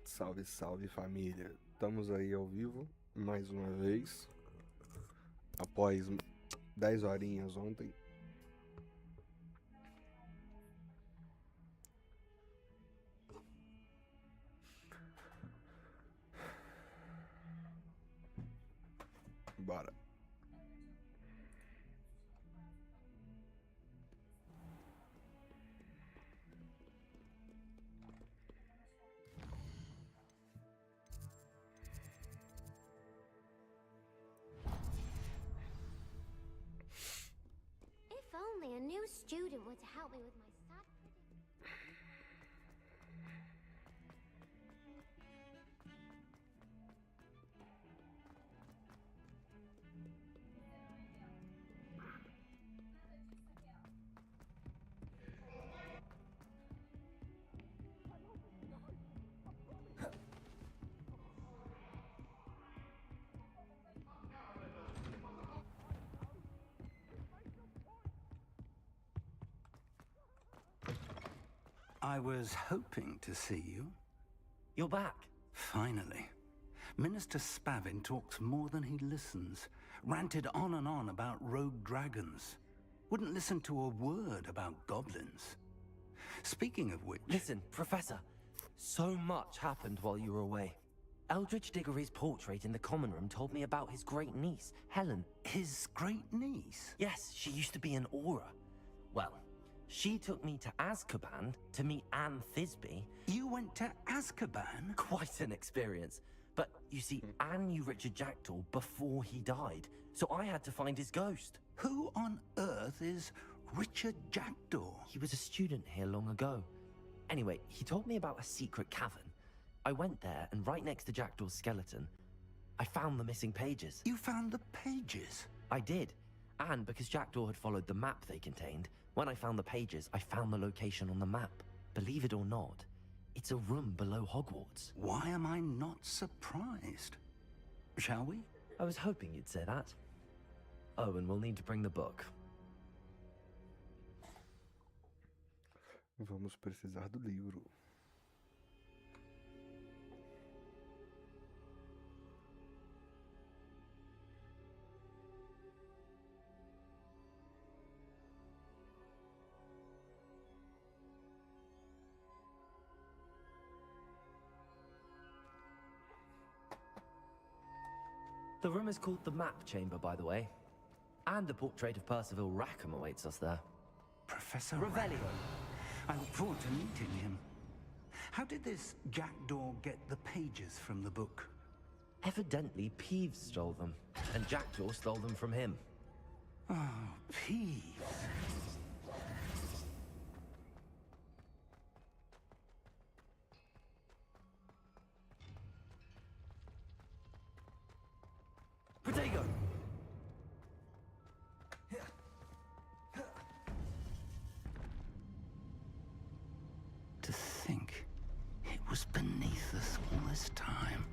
Salve, salve família! Estamos aí ao vivo mais uma vez, após 10 horinhas ontem. Bora! If only a new student were to help me with my sad I was hoping to see you. You're back. Finally. Minister Spavin talks more than he listens. Ranted on and on about rogue dragons. Wouldn't listen to a word about goblins. Speaking of which... Listen, Professor. So much happened while you were away. Eldridge Diggory's portrait in the common room told me about his great niece, Helen. His great niece? Yes, she used to be an Auror. Well, she took me to Azkaban to meet Anne Thisbe. You went to Azkaban? Quite an experience. But you see, Anne knew Richard Jackdaw before he died, so I had to find his ghost. Who on earth is Richard Jackdaw? He was a student here long ago. Anyway, he told me about a secret cavern. I went there, and right next to Jackdaw's skeleton, I found the missing pages. You found the pages? I did. And because Jackdaw had followed the map they contained, when I found the pages, I found the location on the map. Believe it or not, it's a room below Hogwarts. Why am I not surprised? Shall we? I was hoping you'd say that. Oh, and we'll need to bring the book. Vamos precisar do livro. The room is called the Map Chamber, by the way. And the portrait of Percival Rackham awaits us there. Professor Revelio. I look forward to meeting him. How did this Jackdaw get the pages from the book? Evidently, Peeves stole them, and Jackdaw stole them from him. Oh, Peeves. Protego! To think it was beneath us all this time.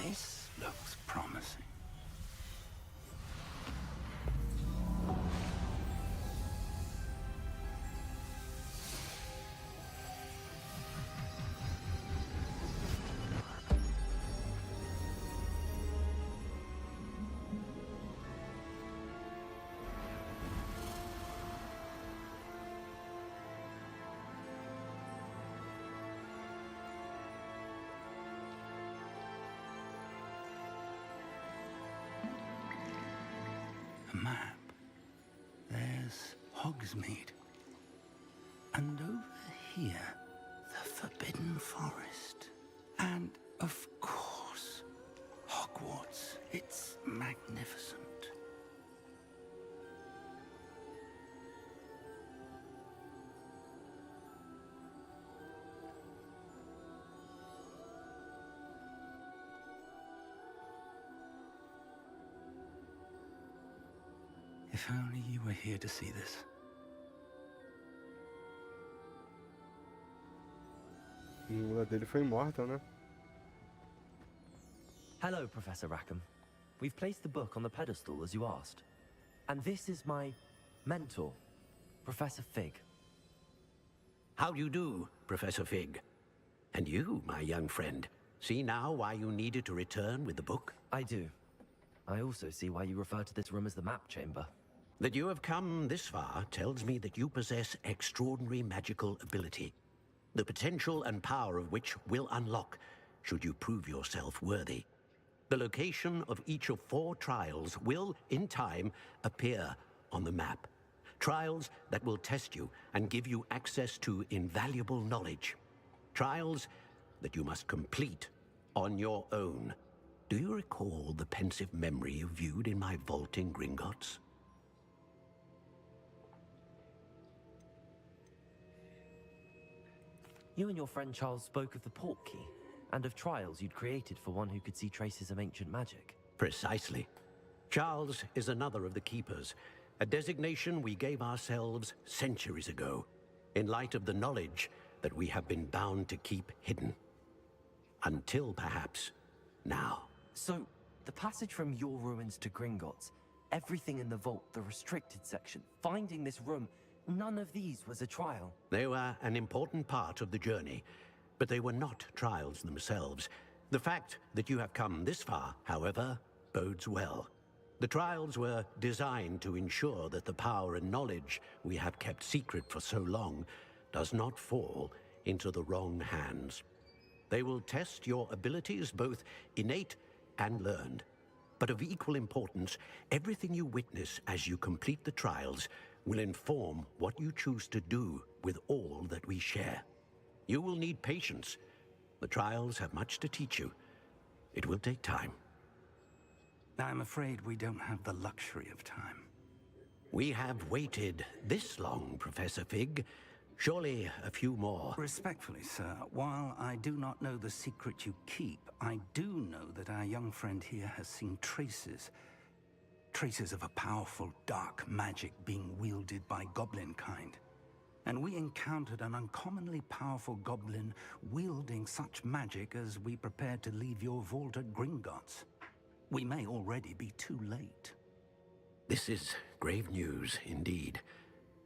This looks promising. A map. There's Hogsmeade. And over here, the Forbidden Forest. And, of course, Hogwarts. It's magnificent. If only you were here to see this. A mulher dele foi morta, né? Hello, Professor Rackham. We've placed the book on the pedestal as you asked. And this is my mentor, Professor Fig. How do you do, Professor Fig? And you, my young friend, see now why you needed to return with the book? I do. I also see why you refer to this room as the map chamber. That you have come this far tells me that you possess extraordinary magical ability, the potential and power of which will unlock should you prove yourself worthy. The location of each of 4 trials will, in time, appear on the map. Trials that will test you and give you access to invaluable knowledge. Trials that you must complete on your own. Do you recall the pensive memory you viewed in my vault in Gringotts? You and your friend Charles spoke of the port key, and of trials you'd created for one who could see traces of ancient magic. Precisely. Charles is another of the Keepers, a designation we gave ourselves centuries ago, in light of the knowledge that we have been bound to keep hidden. Until, perhaps, now. So, the passage from your ruins to Gringotts, everything in the vault, the restricted section, finding this room, none of these was a trial. They were an important part of the journey, but they were not trials themselves. The fact that you have come this far, however, bodes well. The trials were designed to ensure that the power and knowledge we have kept secret for so long does not fall into the wrong hands. They will test your abilities, both innate and learned. But of equal importance, everything you witness as you complete the trials will inform what you choose to do with all that we share. You will need patience. The trials have much to teach you. It will take time. I'm afraid we don't have the luxury of time. We have waited this long, Professor Fig. Surely a few more. Respectfully, sir, while I do not know the secret you keep, I do know that our young friend here has seen traces. Traces of a powerful dark magic being wielded by goblin kind. And we encountered an uncommonly powerful goblin wielding such magic as we prepared to leave your vault at Gringotts. We may already be too late. This is grave news indeed.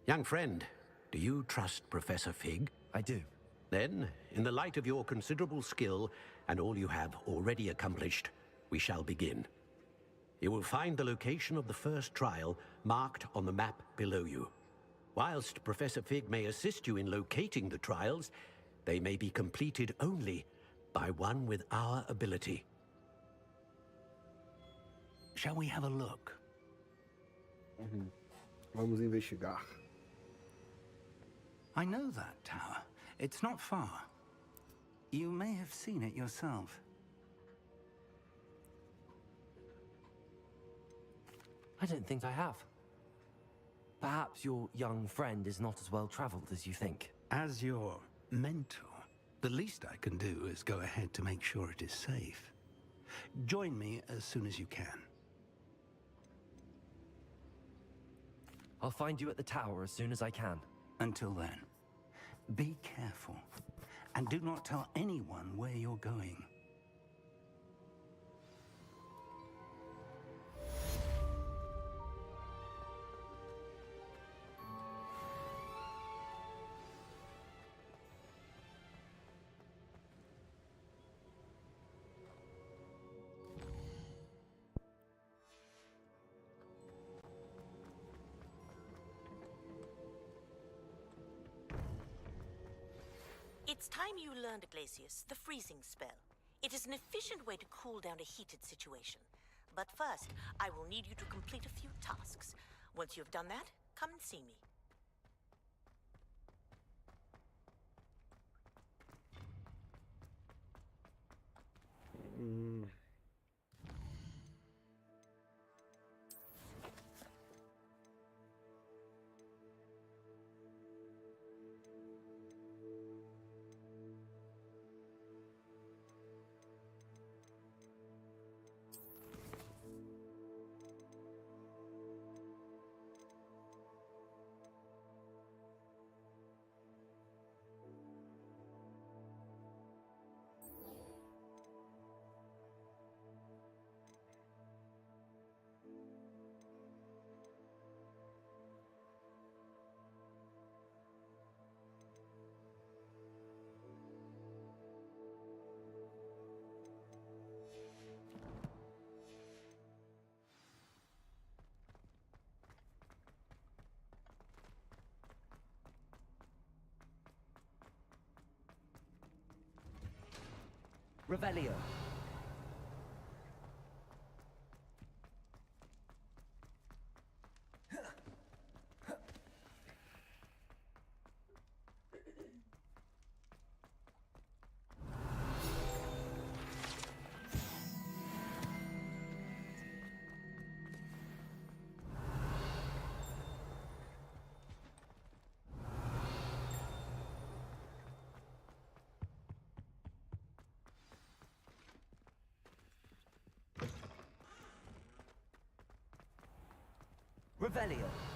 Young friend, do you trust Professor Fig? I do. Then, in the light of your considerable skill and all you have already accomplished, we shall begin. You will find the location of the first trial marked on the map below you. Whilst Professor Fig may assist you in locating the trials, they may be completed only by one with our ability. Shall we have a look? Vamos investigar. I know that tower. It's not far. You may have seen it yourself. I don't think I have. Perhaps your young friend is not as well traveled as you think. As your mentor, the least I can do is go ahead to make sure it is safe. Join me as soon as you can. I'll find you at the tower as soon as I can. Until then, be careful, and do not tell anyone where you're going. It's time you learned, Glacius, the freezing spell. It is an efficient way to cool down a heated situation. But first, I will need you to complete a few tasks. Once you have done that, come and see me. Revelio. Revelio.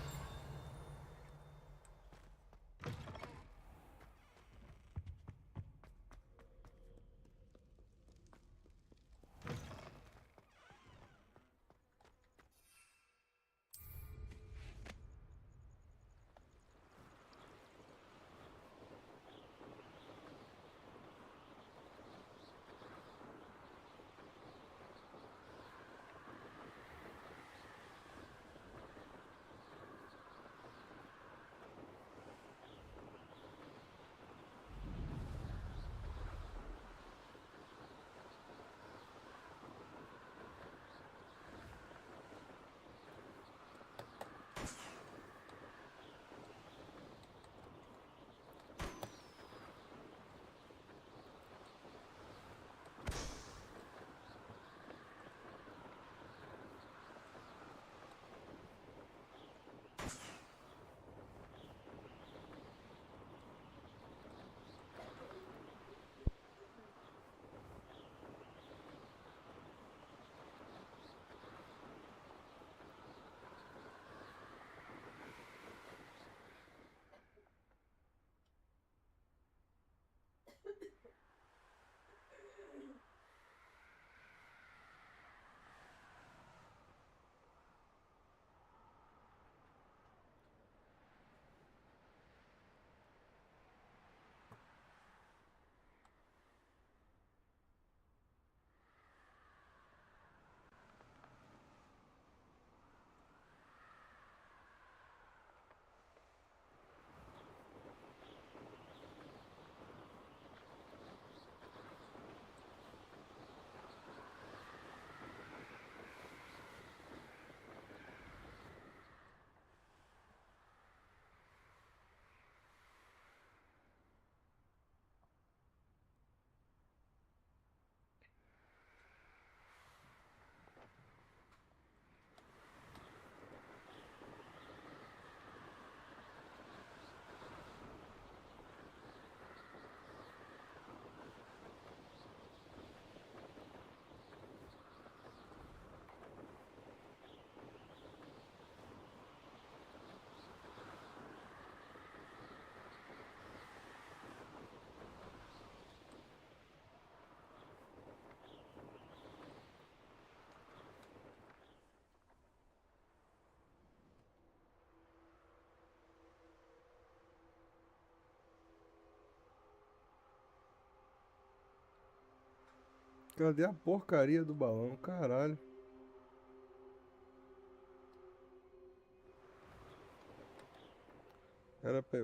Cadê a porcaria do balão? Caralho.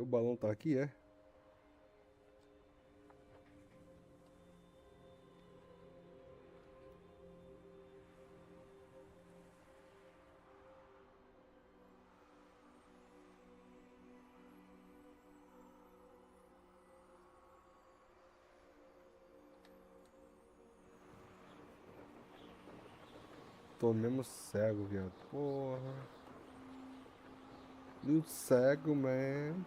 O balão tá aqui, é? Tô mesmo cego, viado. Porra. You cego, man.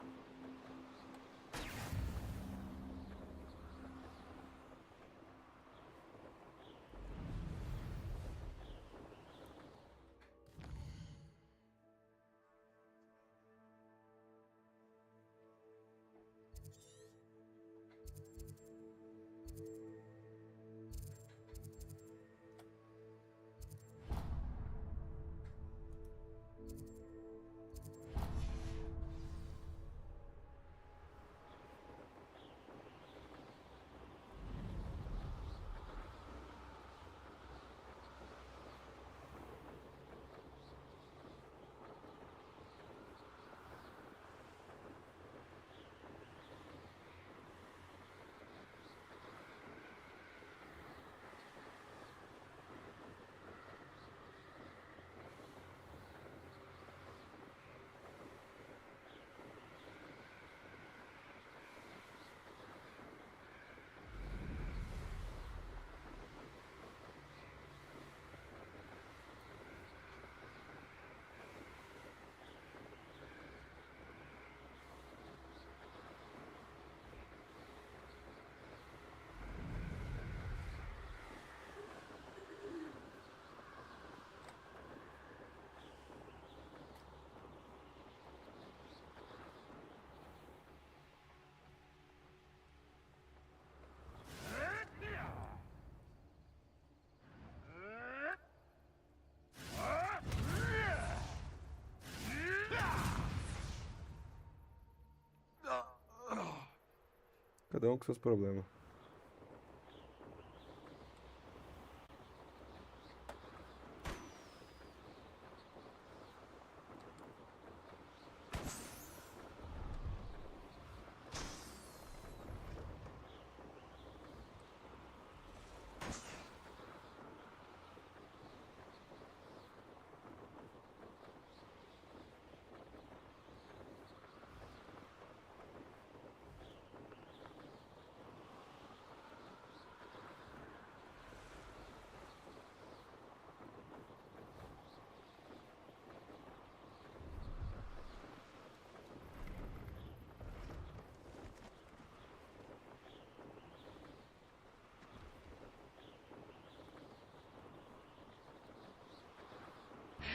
Cada um com seus problemas.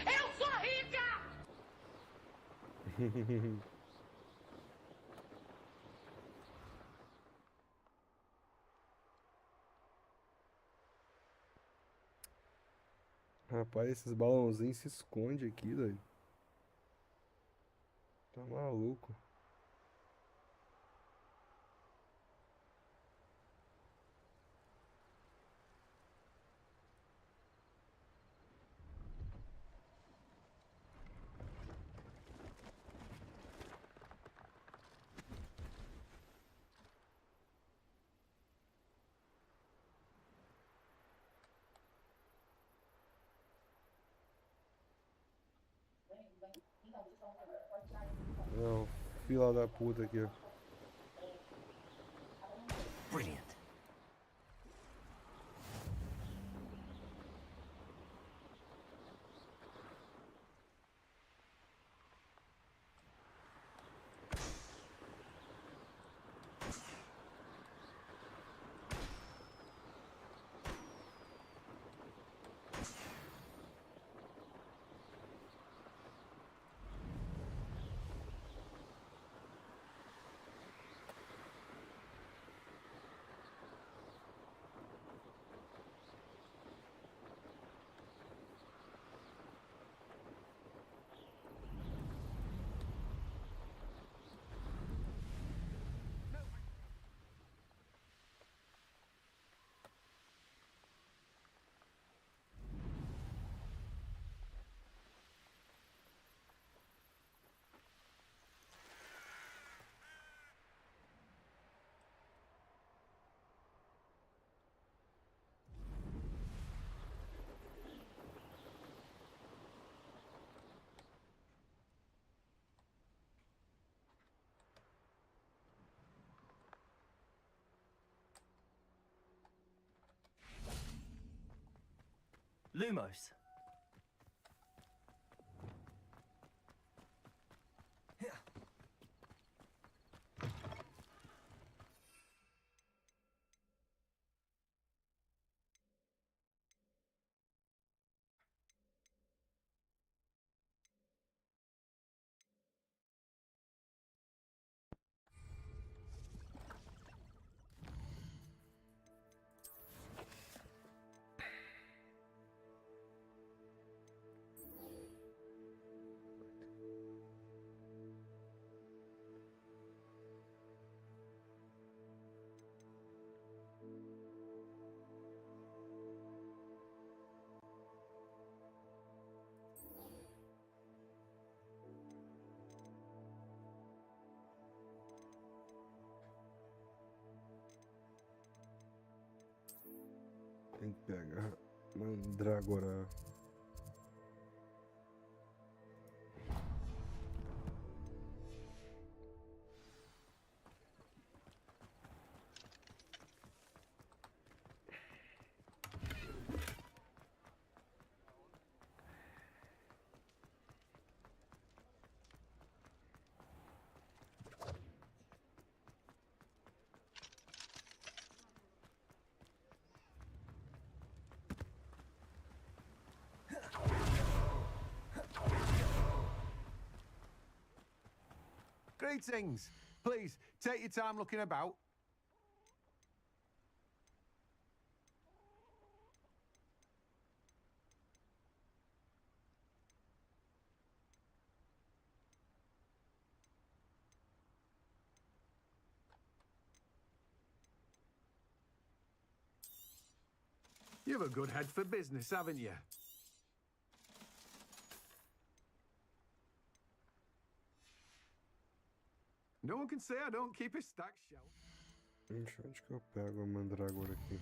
Eu sou rica! Rapaz, esses balãozinhos se escondem aqui, doido. Tá maluco. Não, fila da puta aqui, ó. Brilliant. Lumos. Tem que pegar Mandrágora. Greetings. Please, take your time looking about. You've a good head for business, haven't you? No one can say I don't keep a stacked shelf. Ixi, onde que eu pego a mandrágora aqui?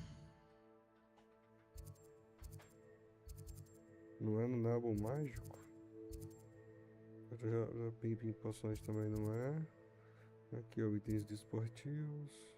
Não é no nabo mágico? Já peguei poções também, não é? Aqui, ó, itens desportivos.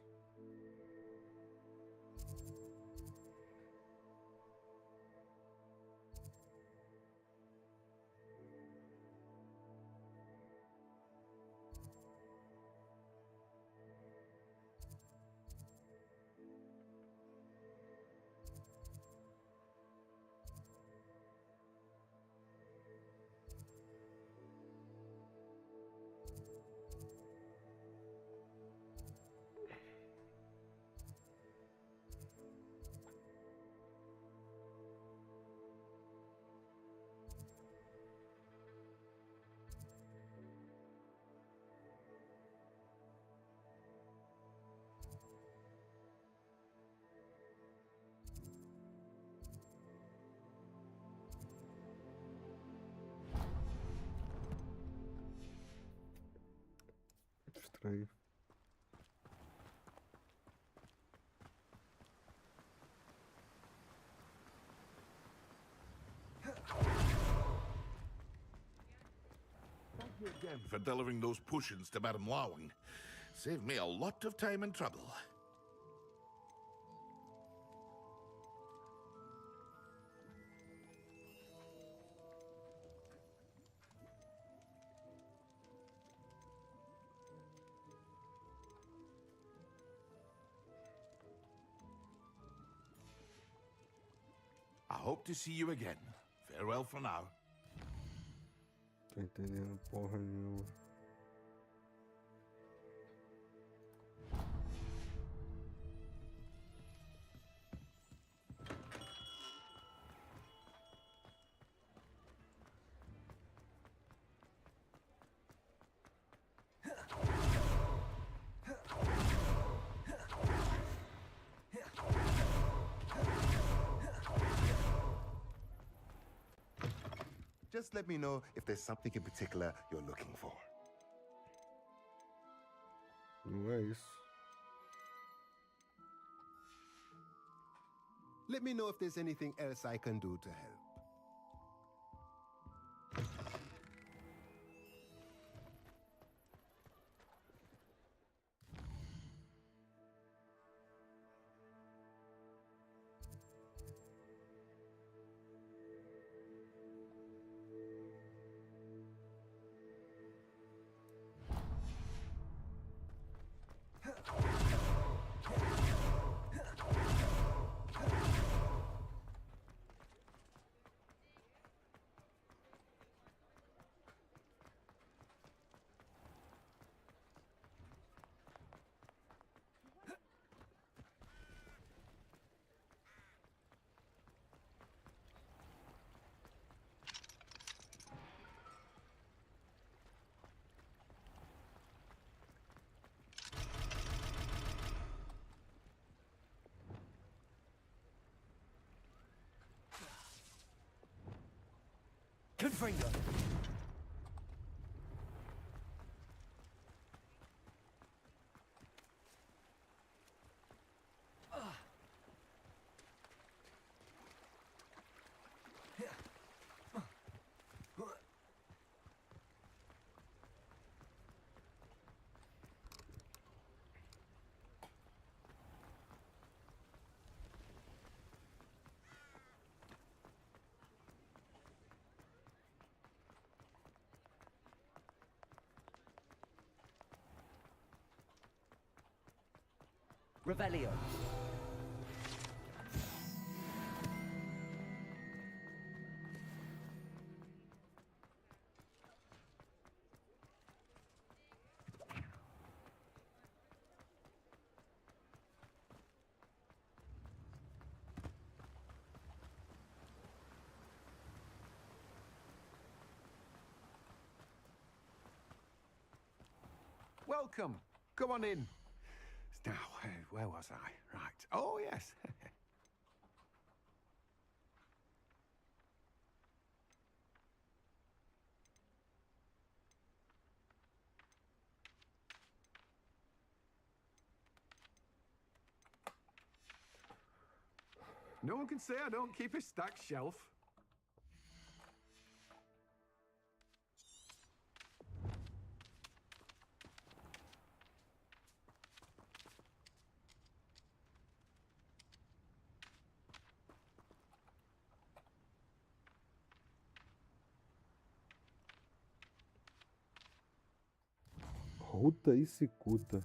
Estranho. Thank you again for delivering those potions to Madame Lawing. Saved me a lot of time and trouble. I hope to see you again. Farewell for now. Tô entendendo porra nenhuma. Just let me know if there's something in particular you're looking for. Não é isso. Let me know if there's anything else I can do to help. Confringo! Revelio. Welcome. Come on in. Now, where was I? Right. Oh, yes. No one can say I don't keep a stacked shelf. Ruta e cicuta.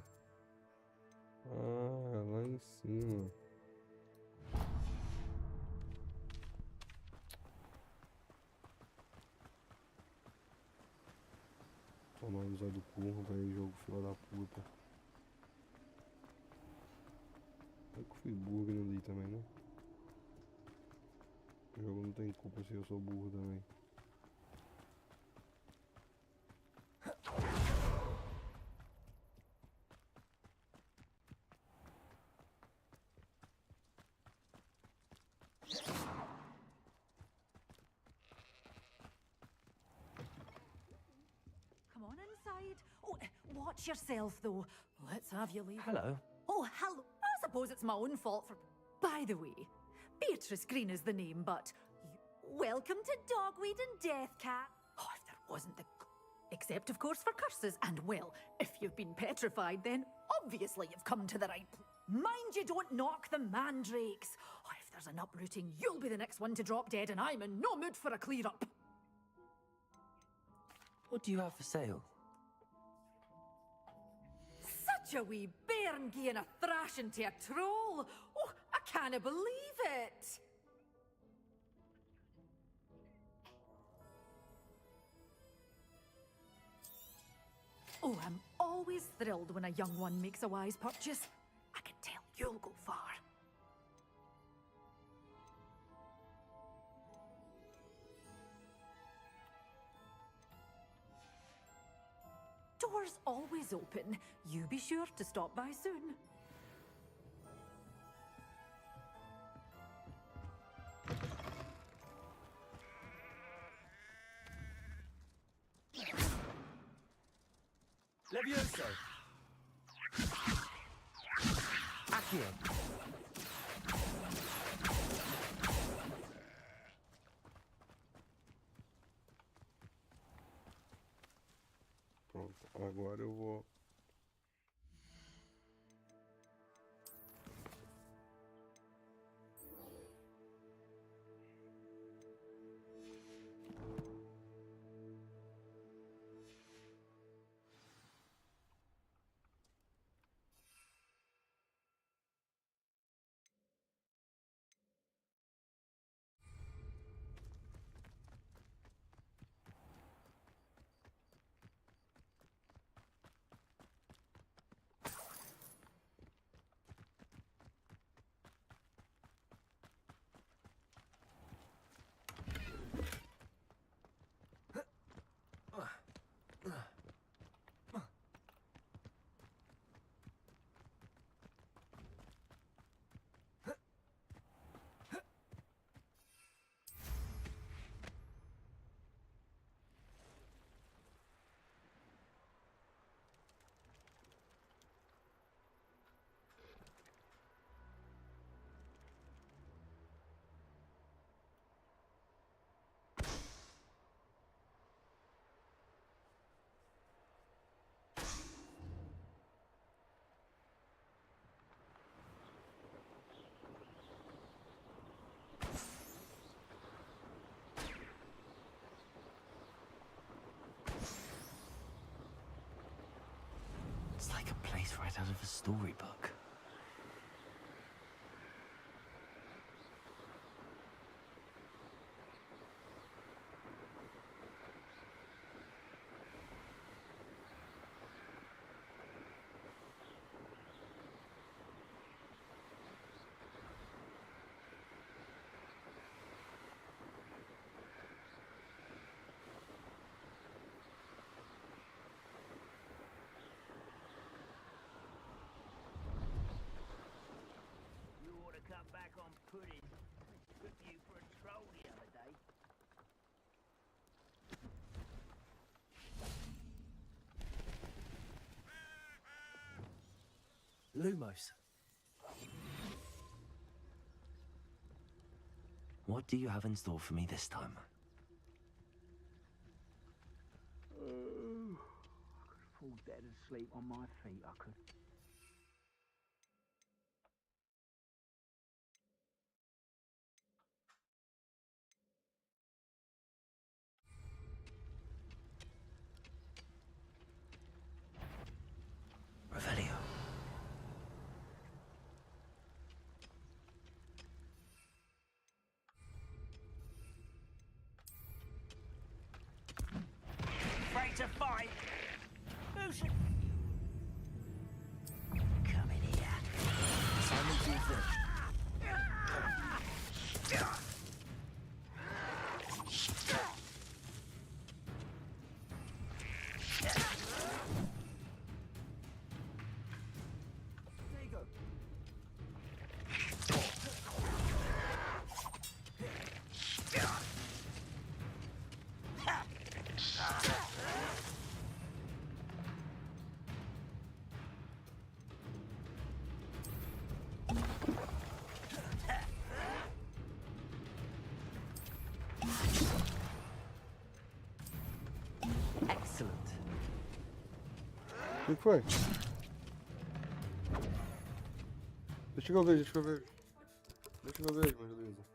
Ah, lá em cima. Toma avisar do curro, velho, jogo fila da puta. Eu que fui burro não li também, né? O jogo não tem culpa se eu sou burro também. Come on inside. Oh, watch yourself, though. Let's have you leave. Hello. Oh, hello. I suppose it's my own fault for... By the way, Beatrice Green is the name, but... Welcome to Dogweed and Deathcat. Oh, if there wasn't the... Except, of course, for curses. And, well, if you've been petrified, then obviously you've come to the right... Mind you don't knock the mandrakes. Oh, if there's an uprooting, you'll be the next one to drop dead, and I'm in no mood for a clear-up. What do you have for sale? Such a wee bairn gieing a thrashing to a troll! Oh, I can't believe it! Oh, I'm always thrilled when a young one makes a wise purchase. I can tell you'll go far. Doors always open. You be sure to stop by soon. Levioso! Accio! Pronto, agora eu vou... It's like a place right out of a storybook. Cut back on pudding. Took you for a troll the other day. Lumos. What do you have in store for me this time? I could fall dead asleep on my feet, I could. Revelio. Afraid to fight? Who should... Come in here. Simon Buford. Excellent. O que foi? Deixa eu ver, deixa eu ver. Deixa eu ver, mas beleza.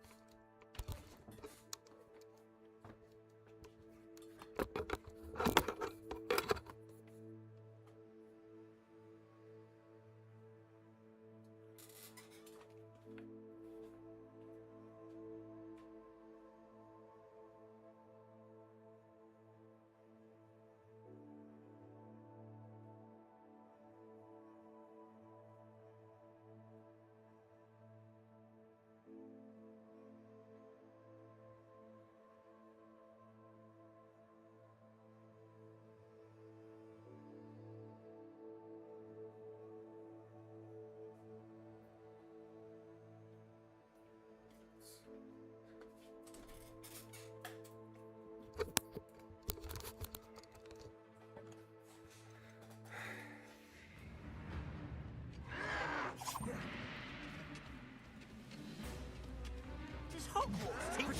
Does Hogwarts teach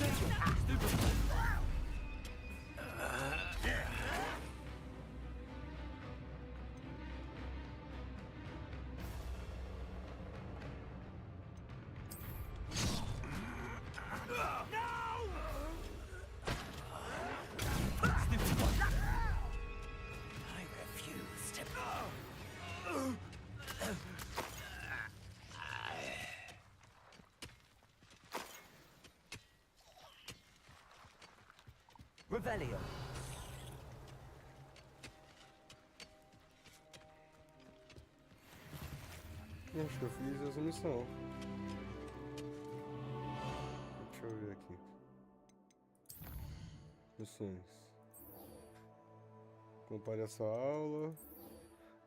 Revelio. Acho que eu fiz essa missão. Deixa eu ver aqui. Missões. Compare essa aula.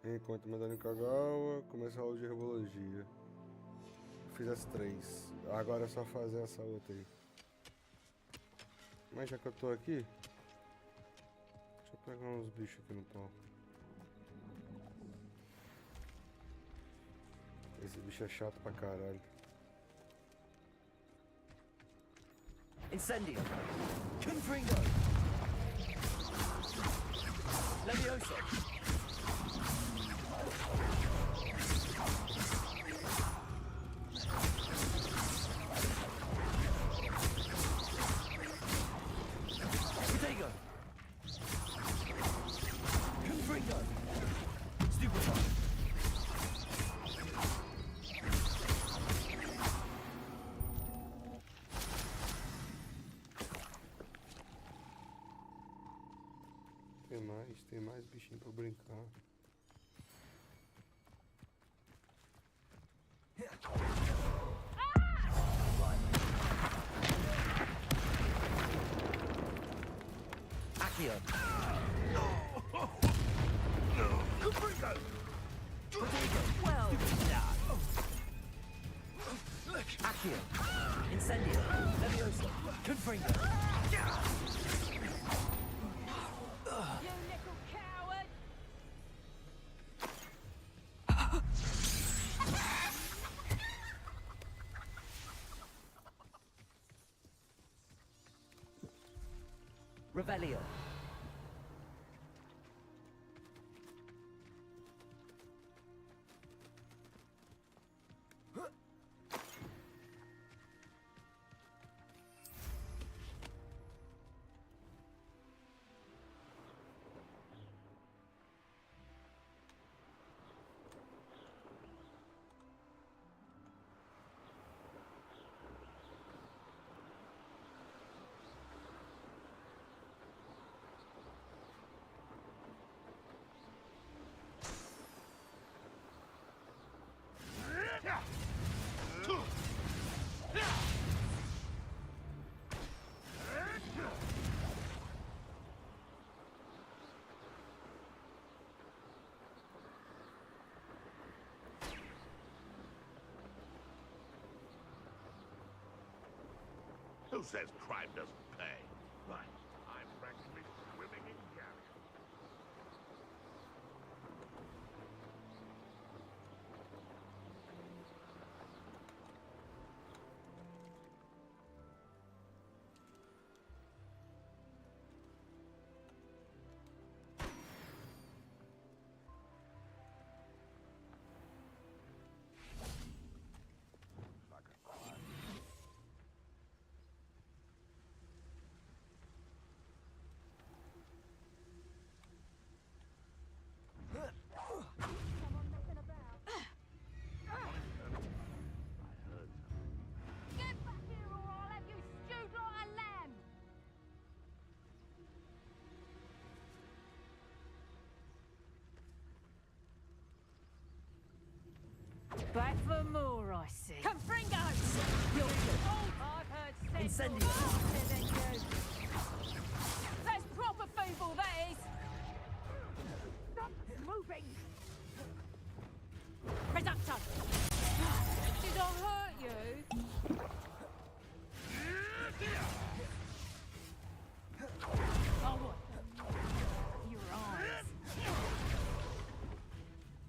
Encontre medalha em Kagawa. Comece a aula de herbologia. Eu fiz as 3. Agora é só fazer essa outra aí. Mas já que eu tô aqui, deixa eu pegar uns bichos aqui no pau. Esse bicho é chato pra caralho. Incendio. Confringo. Levioso. Potato. Confringo. Stupefy. Tem mais bichinho pra brincar. Accio. Well, Accio. Incendio. Levioso. Confringo. You little coward! Revelio. Who says crime doesn't pay? Right. I'm practically swimming in cash. Get back here or I'll have you stewed like a lamb! Back for more, I see. Confringos! You're old, I've heard sense. Incendio. Than you. That's proper feeble, that is! Stop moving! Reducto! Did I hurt you? Oh, what? Your eyes.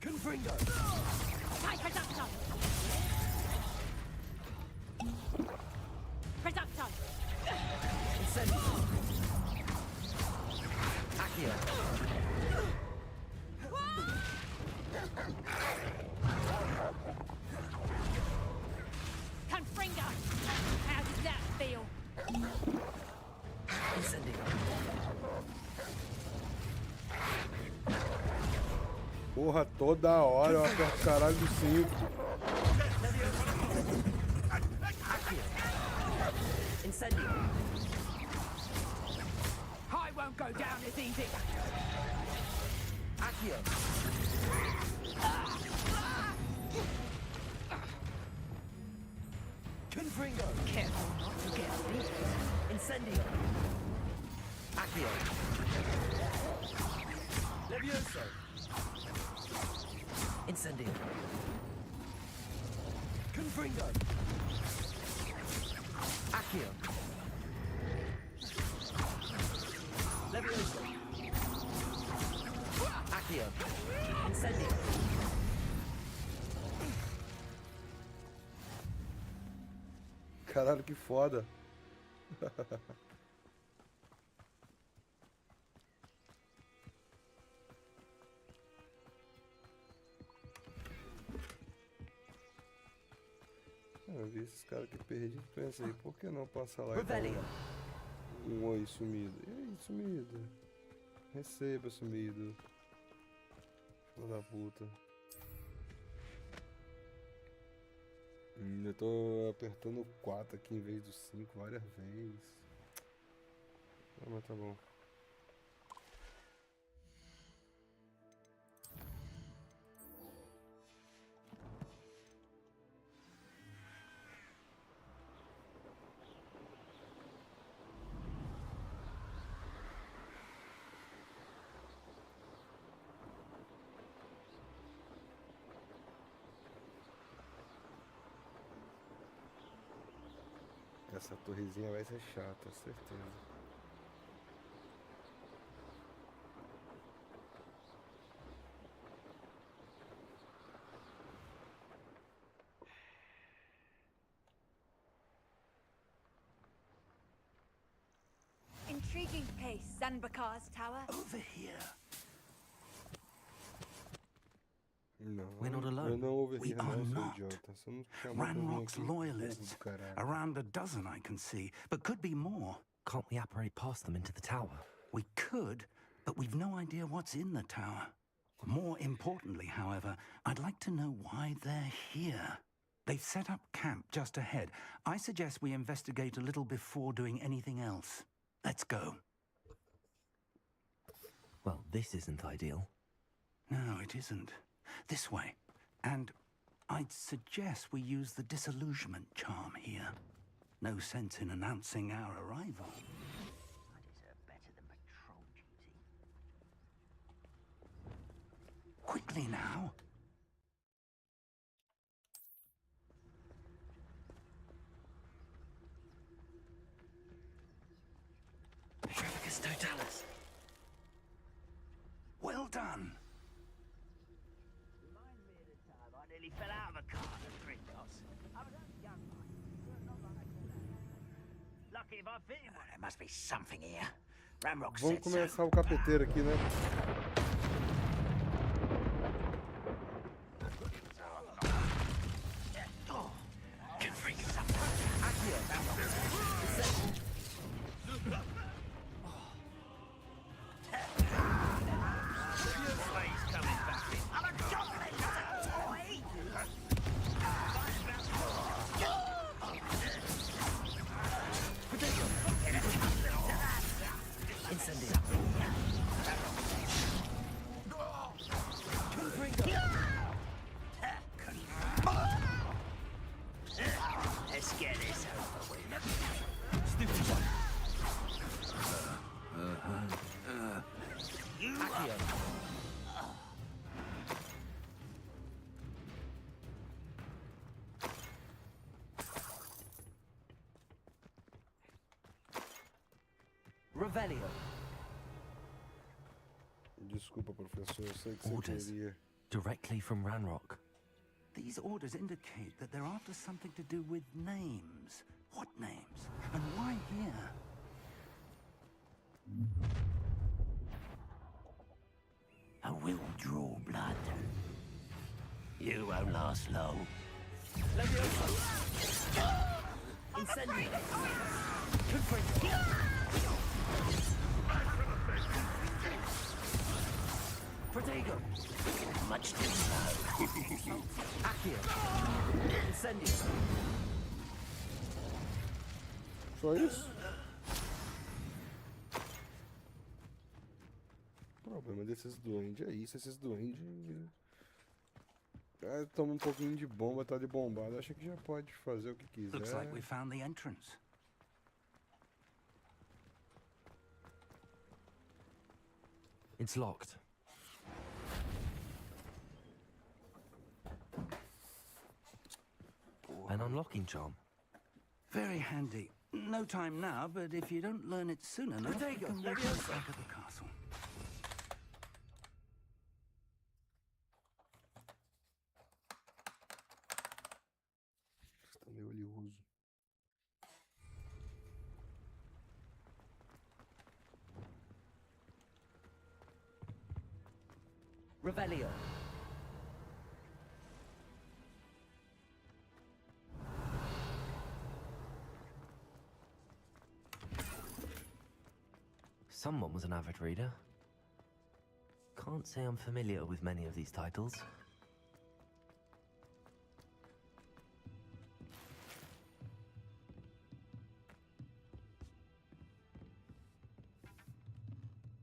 Confringo. Take Reducto! Reducto! Incendio. Accio. Confringo! How does that feel? Incendio. Porra, toda hora eu aperto o caralho do 5. Incendio. I won't go down as easy. Accio. Confringo. Careful not to get beat. Incendio. Accio. Levioso. Incendio. Confringo. Accio. Levioso. Accio. Incendio. Caralho, que foda. Eu vi esses caras aqui perdidos, pensei, por que não passar lá e dar um oi sumido? E aí, sumido? Receba, sumido. Filho da puta. Eu tô apertando o 4 aqui em vez do 5 várias vezes. Ah, mas tá bom. Essa torrezinha vai ser chata, certeza. Intriguing pace. Sanbakar's tower. Over here. Não, We're not eu alone. não ouvi We não, are seu not. idiota. Você não chamou pra vir Ranrock's aqui, burro loyalists. do caralho. Around a dozen I can see, but could be more. Can't we apparate past them into the tower? We could, but we've no idea what's in the tower. More importantly, however, I'd like to know why they're here. They've set up camp just ahead. I suggest we investigate a little before doing anything else. Let's go. Well, this isn't ideal. No, it isn't. This way. And I'd suggest we use the disillusionment charm here. No sense in announcing our arrival. I deserve better than patrol duty. Quickly now. Trevicus Totalis. Well done. Reminds me of the time I nearly fell out of a car at Gringotts. I was only young, not like I can. Lucky if I fit in one. There must be something here. Ramrock Vamos said so. começar o capeteiro aqui, né? Let's get this over with. Revelio. Desculpa, professor, eu sei que você Orders. queria. Directly from Ranrock. These orders indicate that they're after something to do with names. What names? And why here? I will draw blood. You won't last long. Incendio. Confringo. Protego. Much too slow. Accio. Incendio. Só isso? O problema desses duendes é isso, esses duendes. Toma um pouquinho de bomba, tá de bombada, acha que já pode fazer o que quiser. Looks like we found the entrance. It's locked. An unlocking charm. Very handy. No time now, but if you don't learn it soon enough, you Protego. can walk us back at the castle. Está meio oleoso. Revelio. Someone was an avid reader. Can't say I'm familiar with many of these titles.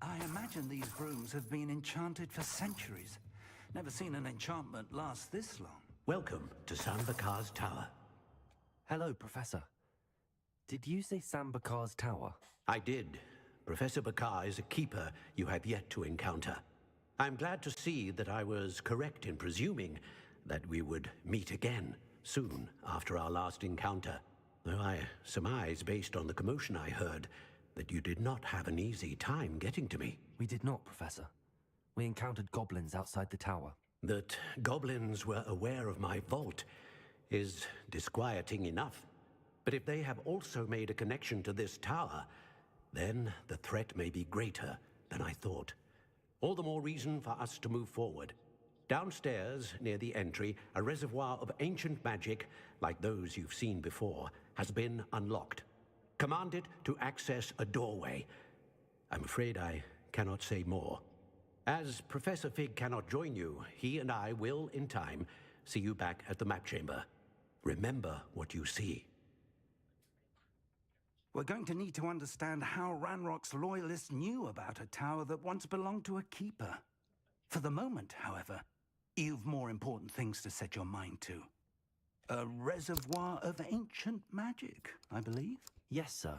I imagine these rooms have been enchanted for centuries. Never seen an enchantment last this long. Welcome to Sanbakar's Tower. Hello, Professor. Did you say Sambakar's tower? I did. Professor Bakar is a keeper you have yet to encounter. I'm glad to see that I was correct in presuming that we would meet again soon after our last encounter. Though I surmise, based on the commotion I heard, that you did not have an easy time getting to me. We did not, Professor. We encountered goblins outside the tower. That goblins were aware of my vault is disquieting enough. But if they have also made a connection to this tower, then the threat may be greater than I thought. All the more reason for us to move forward. Downstairs, near the entry, a reservoir of ancient magic, like those you've seen before, has been unlocked. Command it to access a doorway. I'm afraid I cannot say more. As Professor Fig cannot join you, he and I will, in time, see you back at the map chamber. Remember what you see. We're going to need to understand how Ranrock's loyalists knew about a tower that once belonged to a keeper. For the moment, however, you've more important things to set your mind to. A reservoir of ancient magic, I believe? Yes, sir.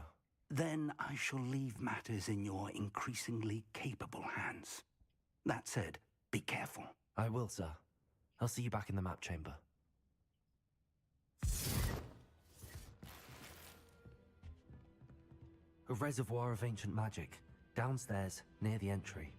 Then I shall leave matters in your increasingly capable hands. That said, be careful. I will, sir. I'll see you back in the map chamber. A reservoir of ancient magic, downstairs, near the entry.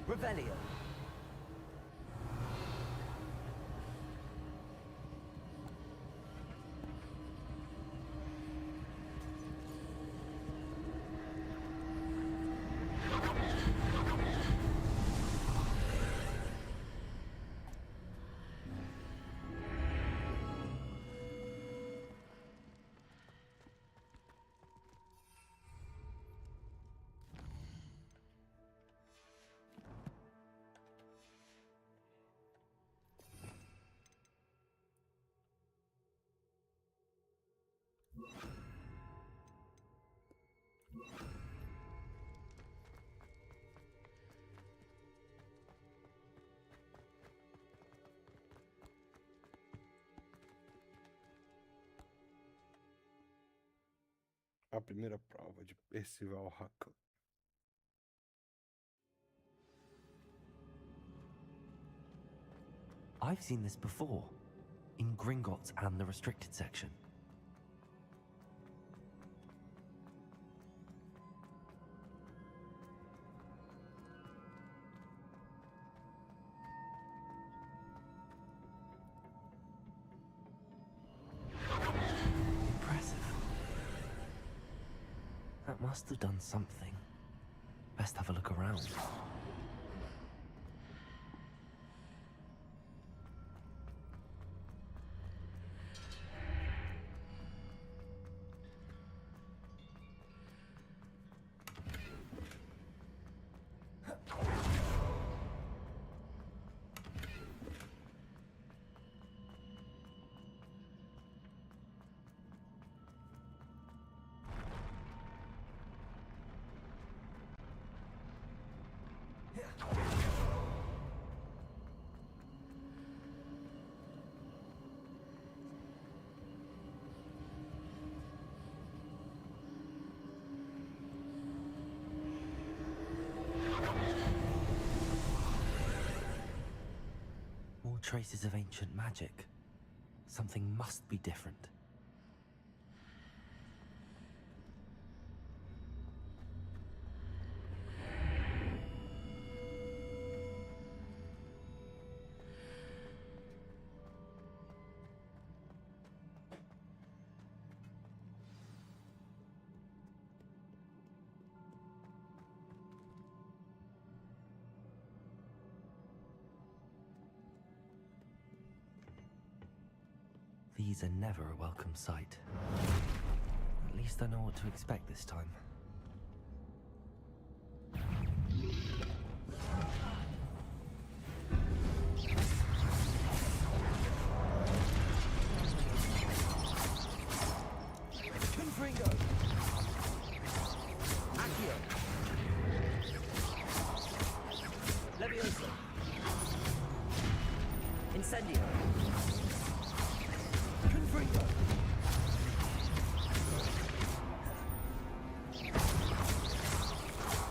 Revelio. A primeira prova de Percival Hacker. I've seen this before, in Gringotts and the restricted section. That must have done something. Best have a look around. More traces of ancient magic. Something must be different. These are never a welcome sight. At least I know what to expect this time. Confringo! Accio! Leviosa! Incendio! Confringo!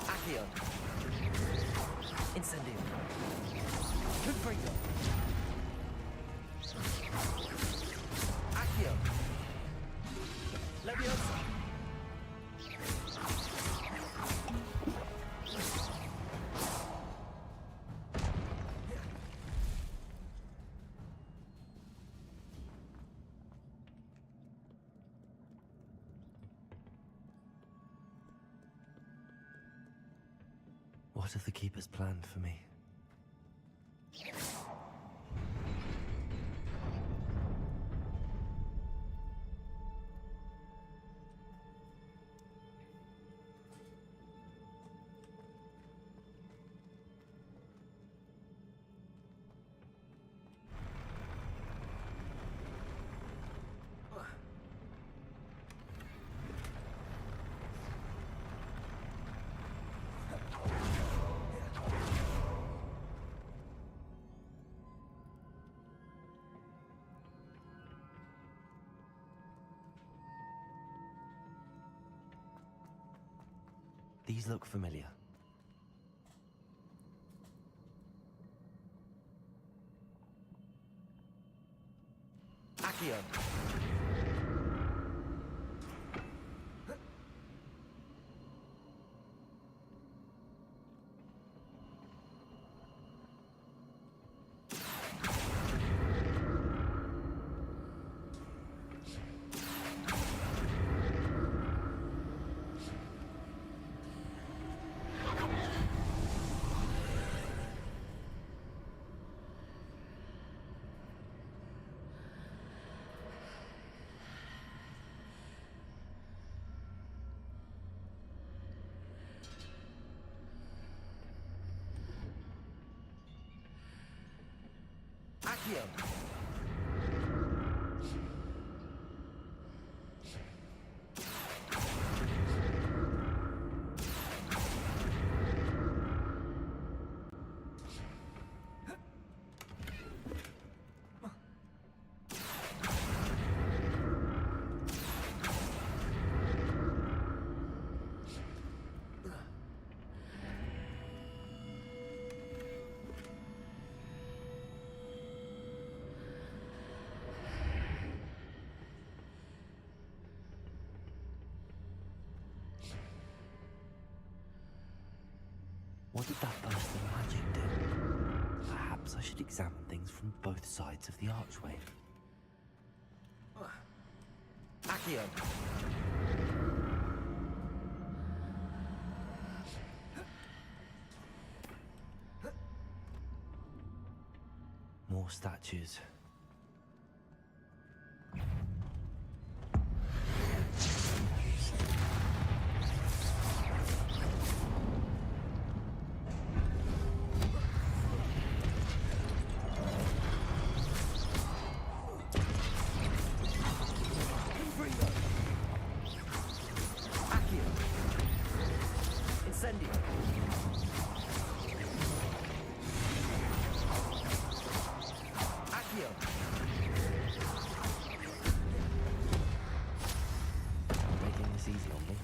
Accio! Incendio! Confringo! Accio! Leviosa! have the Keepers planned for me? These look familiar. Accio! Accio! What did that burst of magic do? Perhaps I should examine things from both sides of the archway. Accio! More statues. Making this easy on me.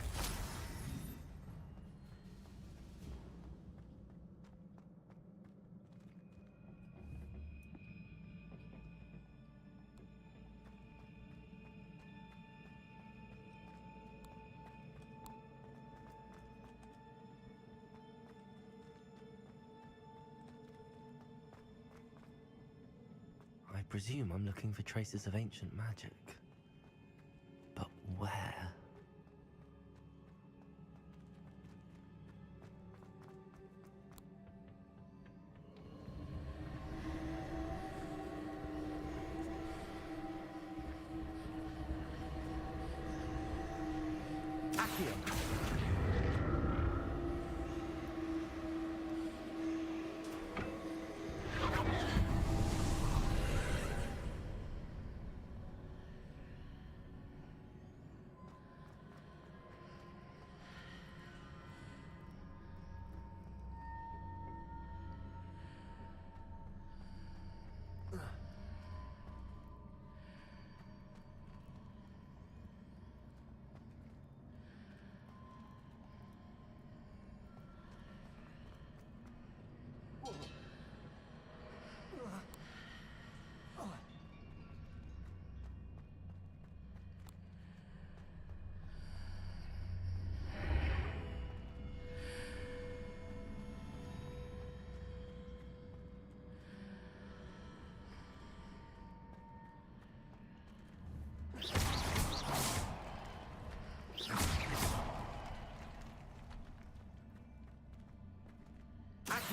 I presume I'm looking for traces of ancient magic. But where? Accio!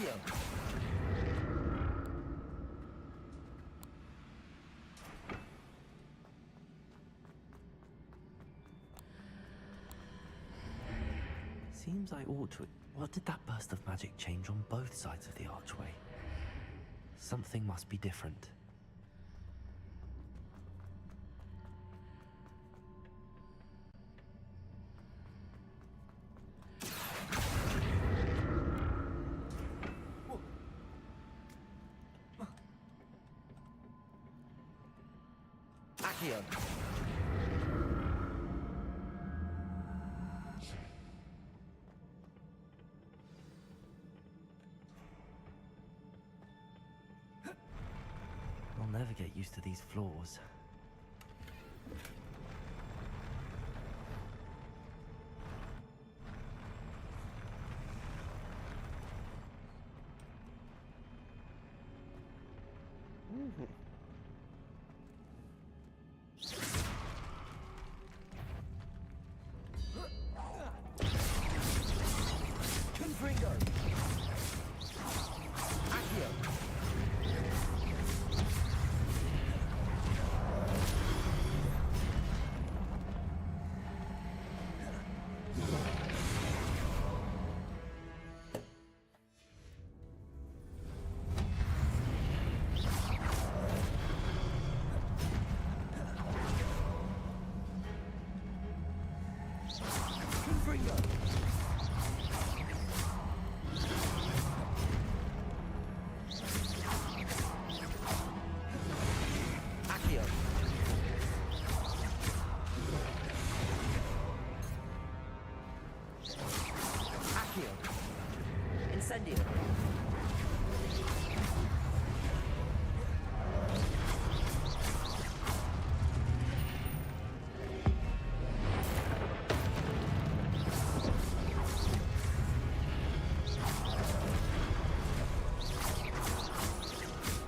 Accio! Seems I ought to... What did that burst of magic change on both sides of the archway? Something must be different. Accio! I'll never get used to these floors. Confringo! Accio! Confringo! Accio! Accio! Incendio!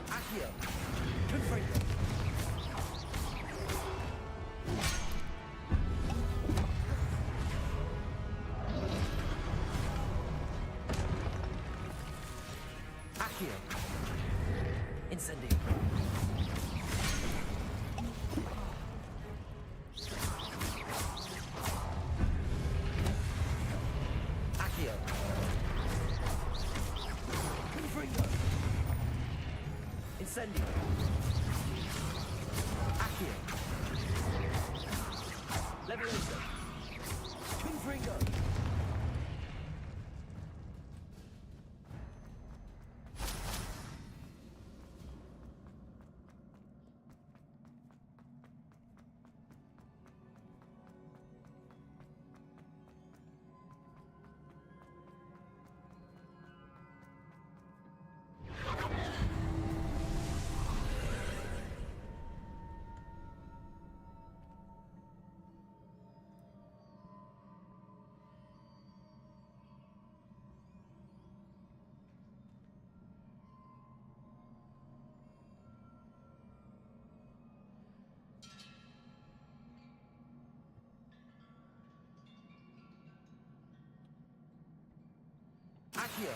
Accio! Confringo! Accio! Incendio! Accio! Confringo! Incendio! Accio! Leviosa! Confringo! Accio!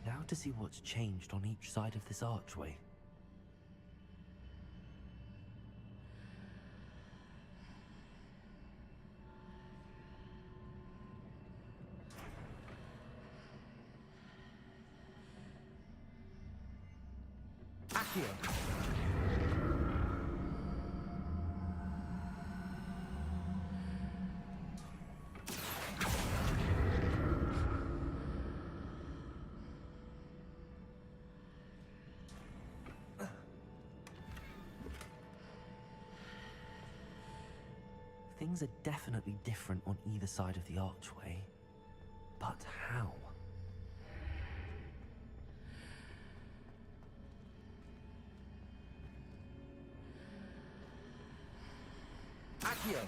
Now to see what's changed on each side of this archway. Accio! Things are definitely different on either side of the archway. But how? Accio!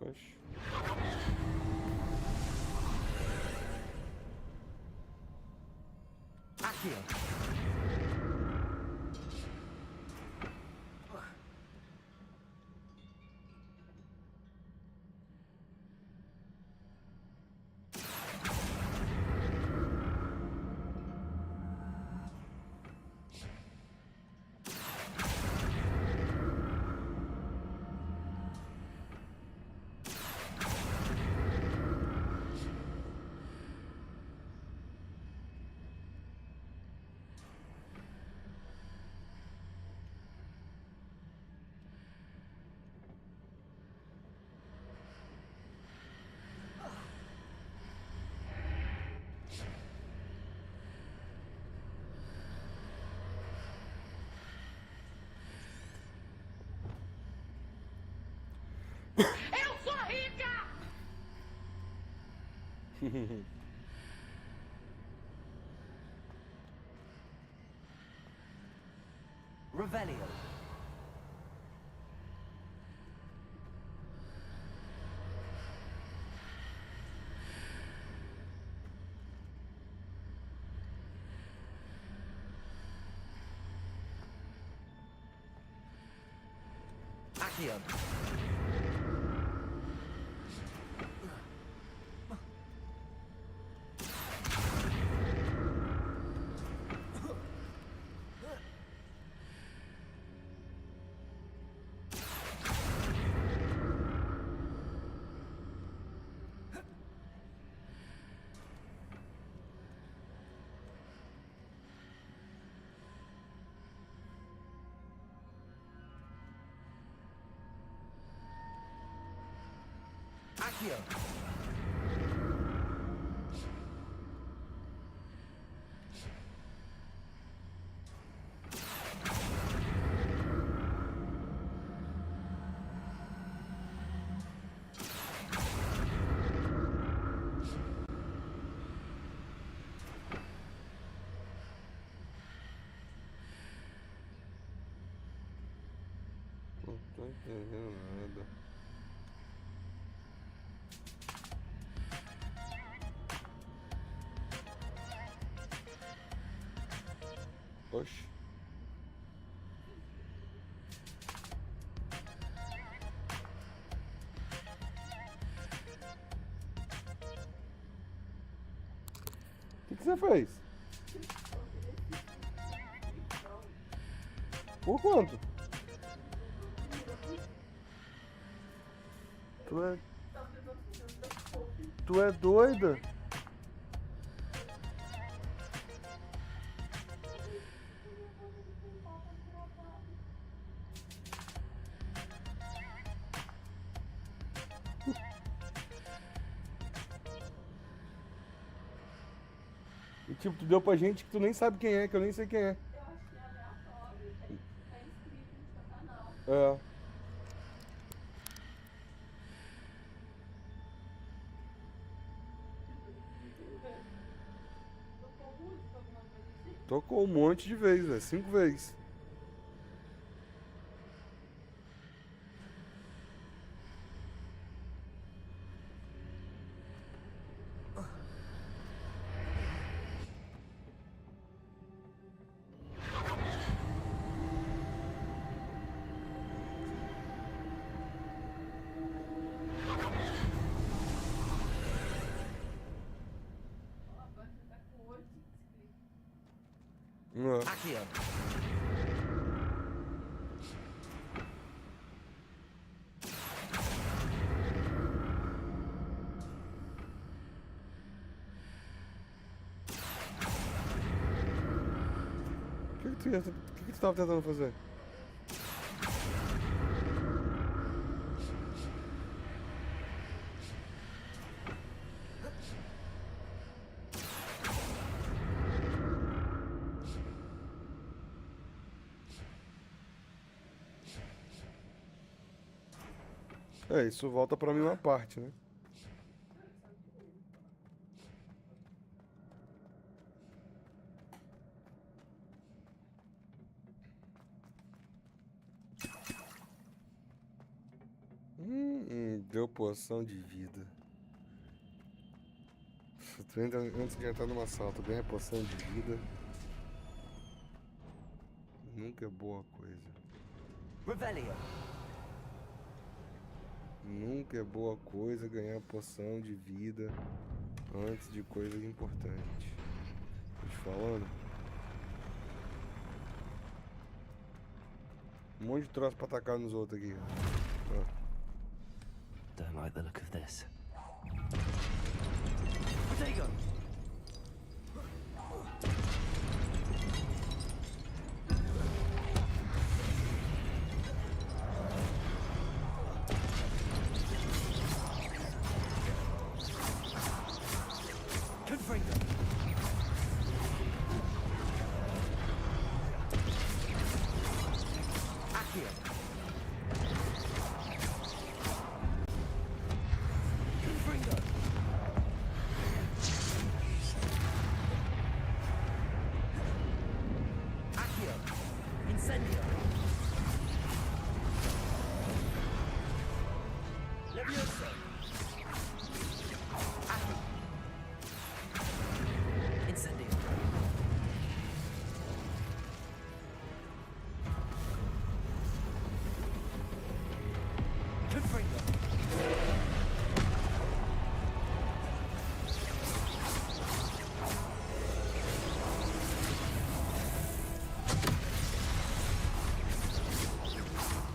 Oxe. Accio! Eu sou rica! Revelio. Accio. Accio. Não tô entendendo nada. Oxe. O que você fez? Por quanto? Tu é doida? E tipo, tu deu pra gente que tu nem sabe quem é, que eu nem sei quem é. É. Tocou um monte de vezes, velho. 5 vezes. Accio. O que tu ia que tu tava tentando fazer? É, isso volta pra mim uma parte, né? Deu poção de vida. Tu entra, antes de entrar numa sala, tu ganha poção de vida. Nunca é boa coisa. Revelio. Nunca é boa coisa ganhar poção de vida antes de coisa importante. Tô te falando. Um monte de troço pra atacar nos outros aqui. Ó. Don't like the look of this. Potato! Confringo! Accio! Confringo! Accio! Incendio! Levioso! Accio! Incendio! Confringo!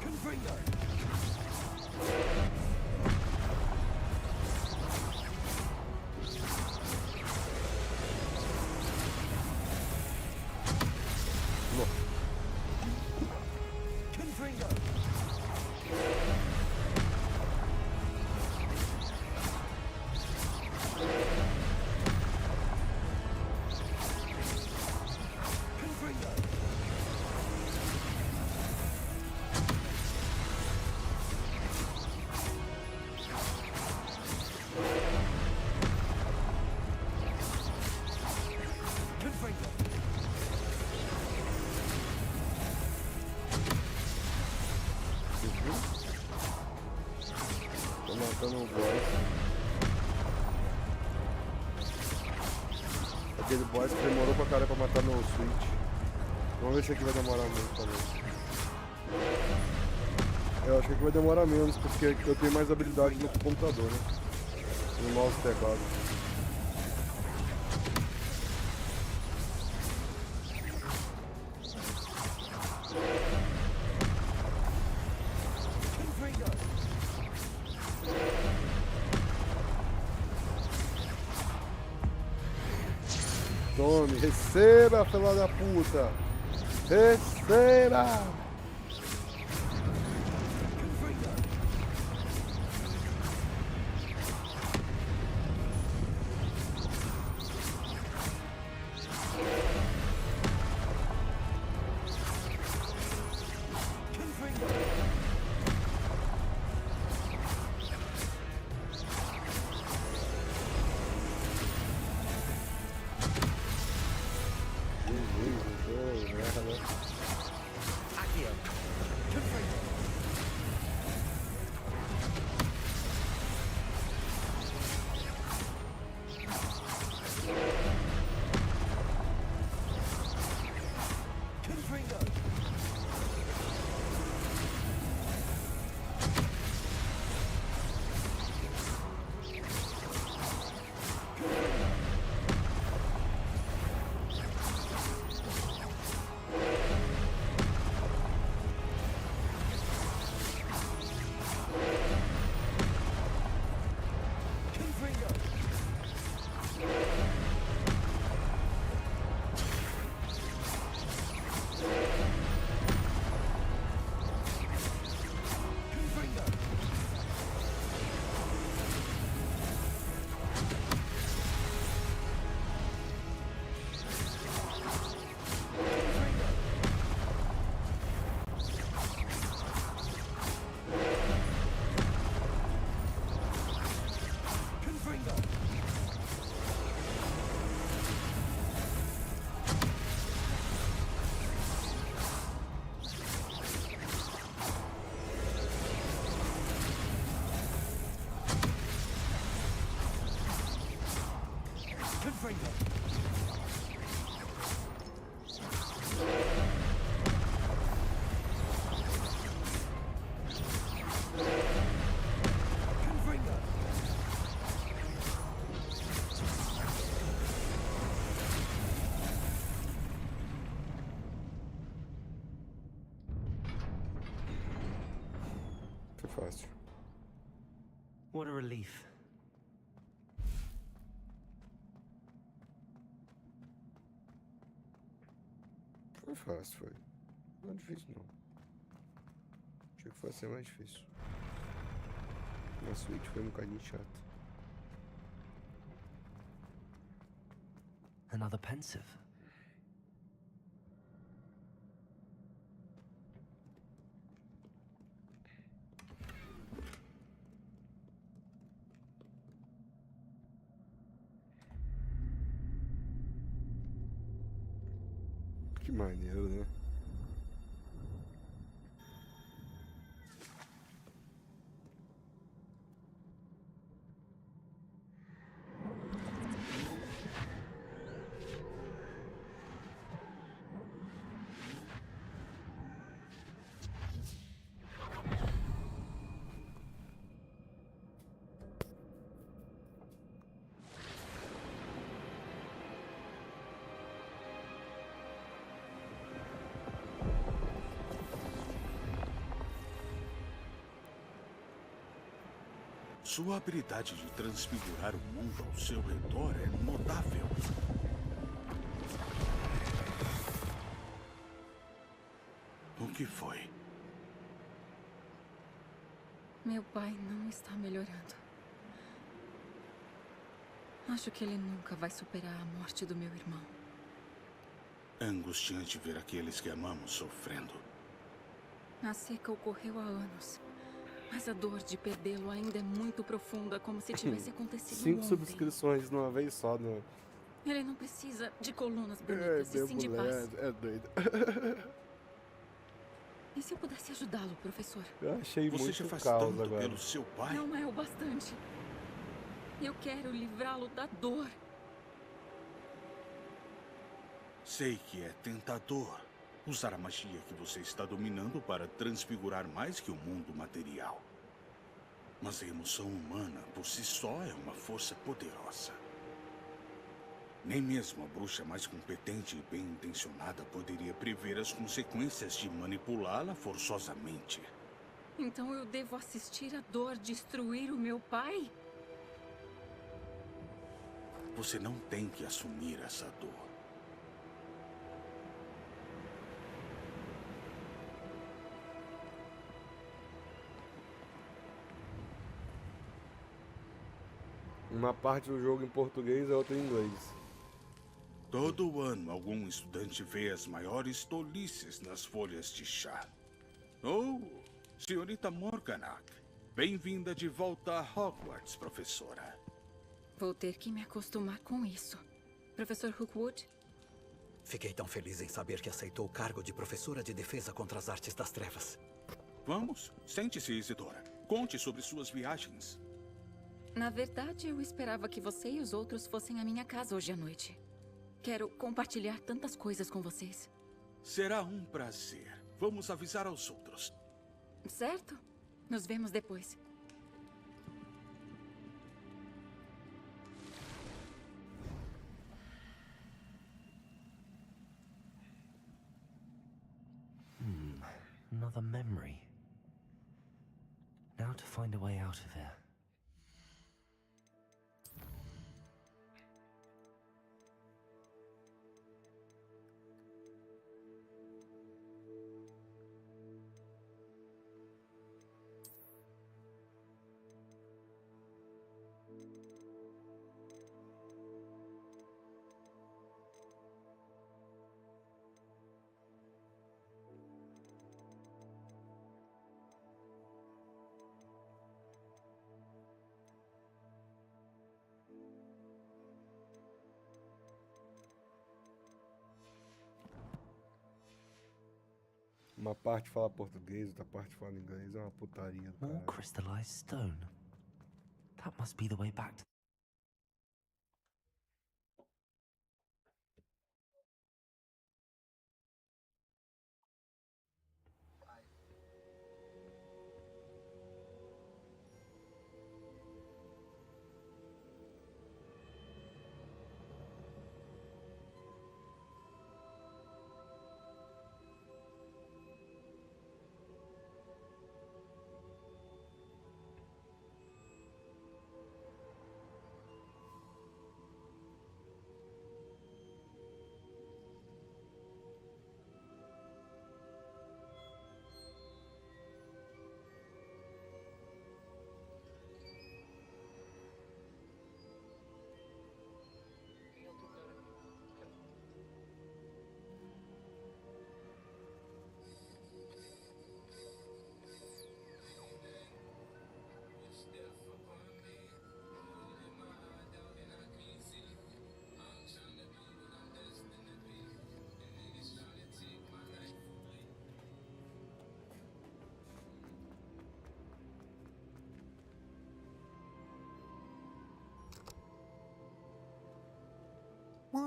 Confringo! Confringo! Confringo! Confringo! Tô matando um boss. Aquele boss que demorou pra caralho pra matar no Switch. Vamos ver se aqui vai demorar muito também. Eu acho que aqui vai demorar menos, porque aqui eu tenho mais habilidade no computador, né? No mouse e teclado. Confringo! Tome, receba, filha da puta! Receba! Confringo! Confringo! Merda. Accio! Foi fácil. What a relief. Foi fácil, foi. Não é difícil, não. Achei que fosse ser mais difícil. Na Switch foi um bocadinho chato. Another pensive. Que maneiro, né? Sua habilidade de transfigurar o mundo ao seu redor é notável. O que foi? Meu pai não está melhorando. Acho que ele nunca vai superar a morte do meu irmão. É angustiante ver aqueles que amamos sofrendo. A seca ocorreu há anos. Mas a dor de perdê-lo ainda é muito profunda, como se tivesse acontecido 5 ontem. subscrições de uma vez só, não. Ele não precisa de colunas bonitas, e sim de paz. É doido. E se eu pudesse ajudá-lo, professor? Eu achei Você muito já faz caos tanto agora. pelo seu pai? Não é o bastante. Eu quero livrá-lo da dor. Sei que é tentador usar a magia que você está dominando para transfigurar mais que o mundo material. Mas a emoção humana, por si só, é uma força poderosa. Nem mesmo a bruxa mais competente e bem-intencionada poderia prever as consequências de manipulá-la forçosamente. Então eu devo assistir a dor destruir o meu pai? Você não tem que assumir essa dor. Uma parte do jogo em português e a outra em inglês. Todo ano, algum estudante vê as maiores tolices nas folhas de chá. Oh, senhorita Morganach, bem-vinda de volta a Hogwarts, professora. Vou ter que me acostumar com isso. Professor Hookwood? Fiquei tão feliz em saber que aceitou o cargo de professora de defesa contra as artes das trevas. Vamos, sente-se, Isidora. Conte sobre suas viagens. Na verdade, eu esperava que você e os outros fossem à minha casa hoje à noite. Quero compartilhar tantas coisas com vocês. Será um prazer. Vamos avisar aos outros. Certo? Nos vemos depois. Another memory. Now to find a way out of here. Uma parte fala português, outra parte fala inglês. É uma putaria, More cara. crystallized stone. That must be the way back to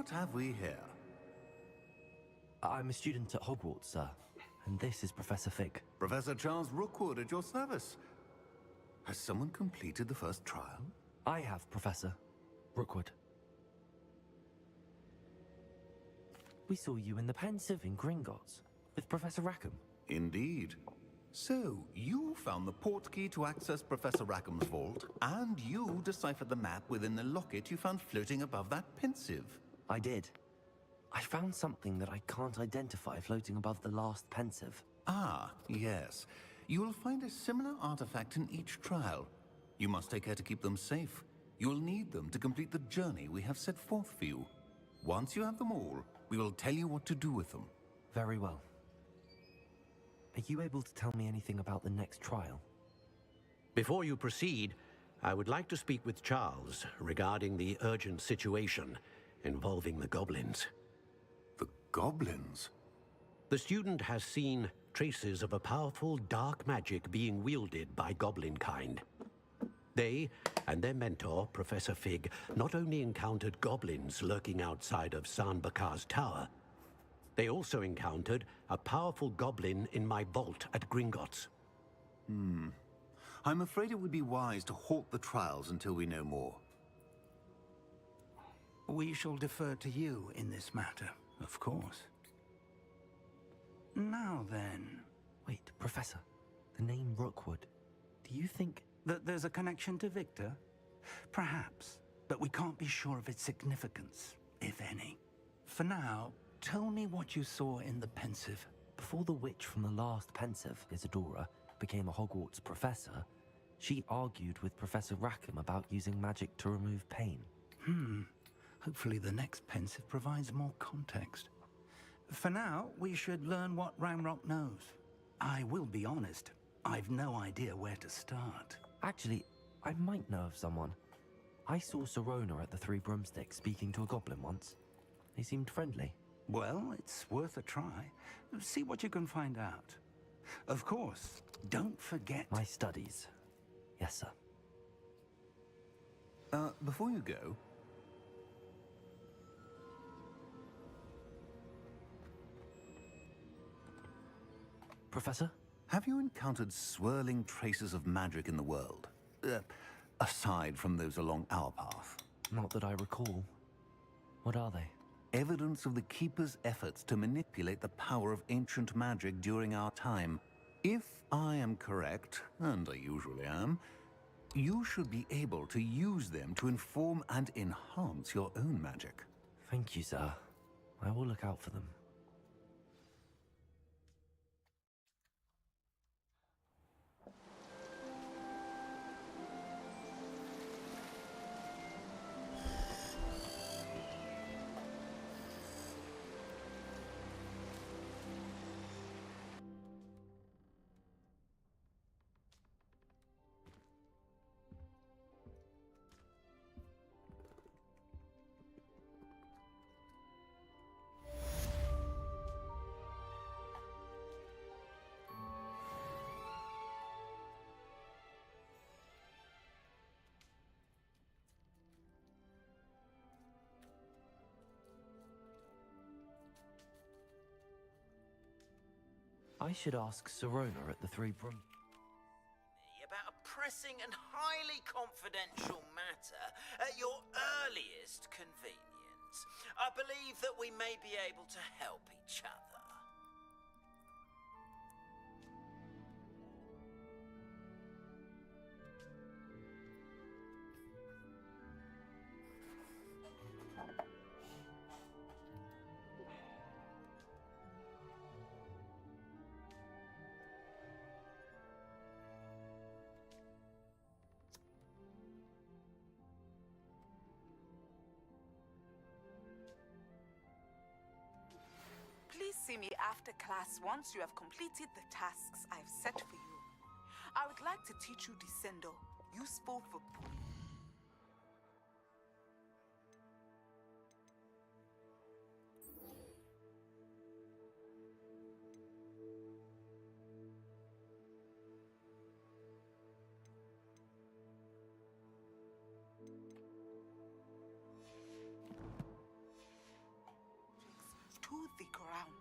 what have we here? I'm a student at Hogwarts, sir. And this is Professor Fig. Professor Charles Rookwood at your service. Has someone completed the first trial? I have, Professor Rookwood. We saw you in the Pensive in Gringotts with Professor Rackham. Indeed. So, you found the portkey to access Professor Rackham's vault, and you deciphered the map within the locket you found floating above that Pensive. I did. I found something that I can't identify floating above the last Pensive. Ah, yes. You will find a similar artifact in each trial. You must take care to keep them safe. You will need them to complete the journey we have set forth for you. Once you have them all, we will tell you what to do with them. Very well. Are you able to tell me anything about the next trial? Before you proceed, I would like to speak with Charles regarding the urgent situation involving the goblins. The goblins? The student has seen traces of a powerful dark magic being wielded by goblin kind. They and their mentor, Professor Fig, not only encountered goblins lurking outside of San Bakar's tower, they also encountered a powerful goblin in my vault at Gringotts. I'm afraid it would be wise to halt the trials until we know more. We shall defer to you in this matter, of course. Now then... Wait, Professor. The name Rookwood. Do you think... that there's a connection to Victor? Perhaps, but we can't be sure of its significance, if any. For now, tell me what you saw in the Pensive. Before the witch from the last Pensive, Isadora, became a Hogwarts professor, she argued with Professor Rackham about using magic to remove pain. Hopefully the next Pensive provides more context. For now, we should learn what Ramrock knows. I will be honest, I've no idea where to start. Actually, I might know of someone. I saw Sirona at the Three Broomsticks speaking to a goblin once. They seemed friendly. Well, it's worth a try. See what you can find out. Of course, don't forget... My studies. Yes, sir. Before you go... Professor? Have you encountered swirling traces of magic in the world? Aside from those along our path? Not that I recall. What are they? Evidence of the Keeper's efforts to manipulate the power of ancient magic during our time. If I am correct, and I usually am, you should be able to use them to inform and enhance your own magic. Thank you, sir. I will look out for them. I should ask Sirona at the Three Broom... About a pressing and highly confidential matter at your earliest convenience. I believe that we may be able to help each other. Please see me after class once you have completed the tasks I've set for you. I would like to teach you Descendo, useful for... the ground.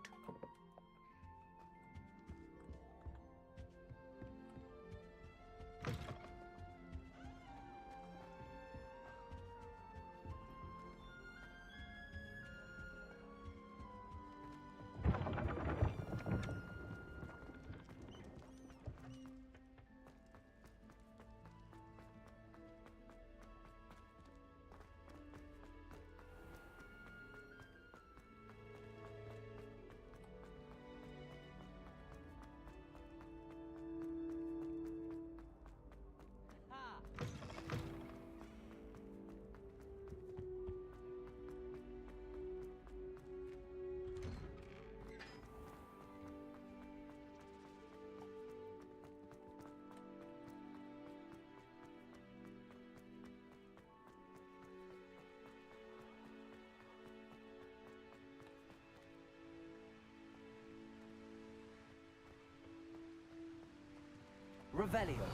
Revelio.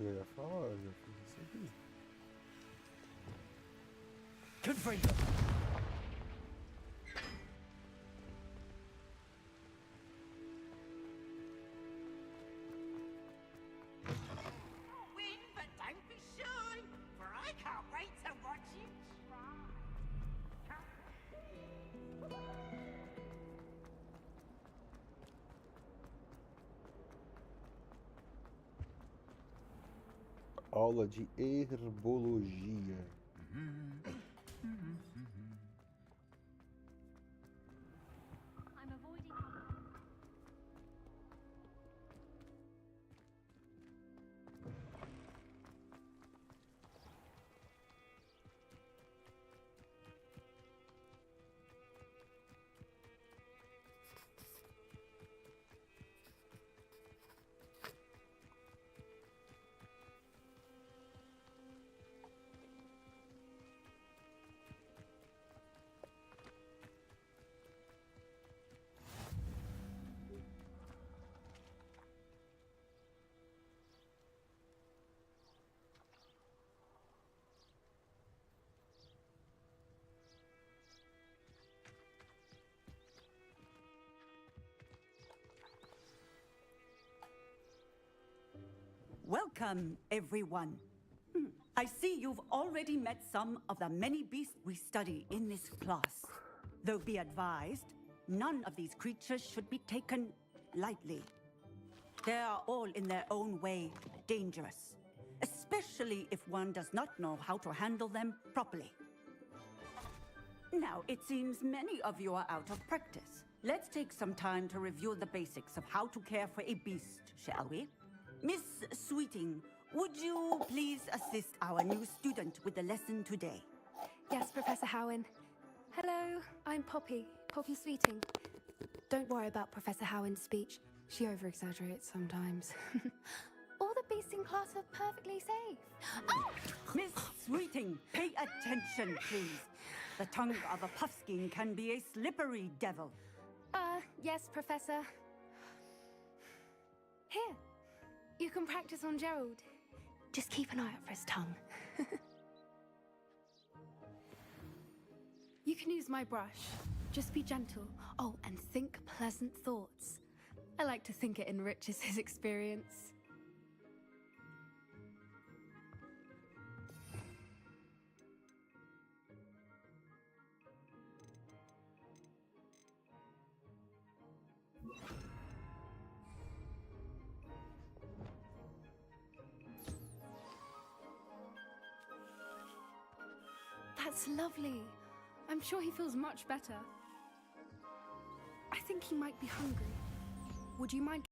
Eu ia falar, eu já fiz isso aqui. Confringo. Win, but don't be shy, for I can't wait to watch you try. Aula de herbologia. I'm avoiding. Welcome, everyone. I see you've already met some of the many beasts we study in this class. Though be advised, none of these creatures should be taken lightly. They are all in their own way dangerous, especially if one does not know how to handle them properly. Now, it seems many of you are out of practice. Let's take some time to review the basics of how to care for a beast, shall we? Miss Sweeting, would you please assist our new student with the lesson today? Yes, Professor Howen. Hello, I'm Poppy Sweeting. Don't worry about Professor Howen's speech. She over-exaggerates sometimes. All the beasts in class are perfectly safe. Oh! Miss Sweeting, pay attention, please. The tongue of a puffskein can be a slippery devil. Yes, Professor. Here, you can practice on Gerald. Just keep an eye out for his tongue. You can use my brush. Just be gentle. Oh, and think pleasant thoughts. I like to think it enriches his experience. That's lovely. I'm sure he feels much better. I think he might be hungry. Would you mind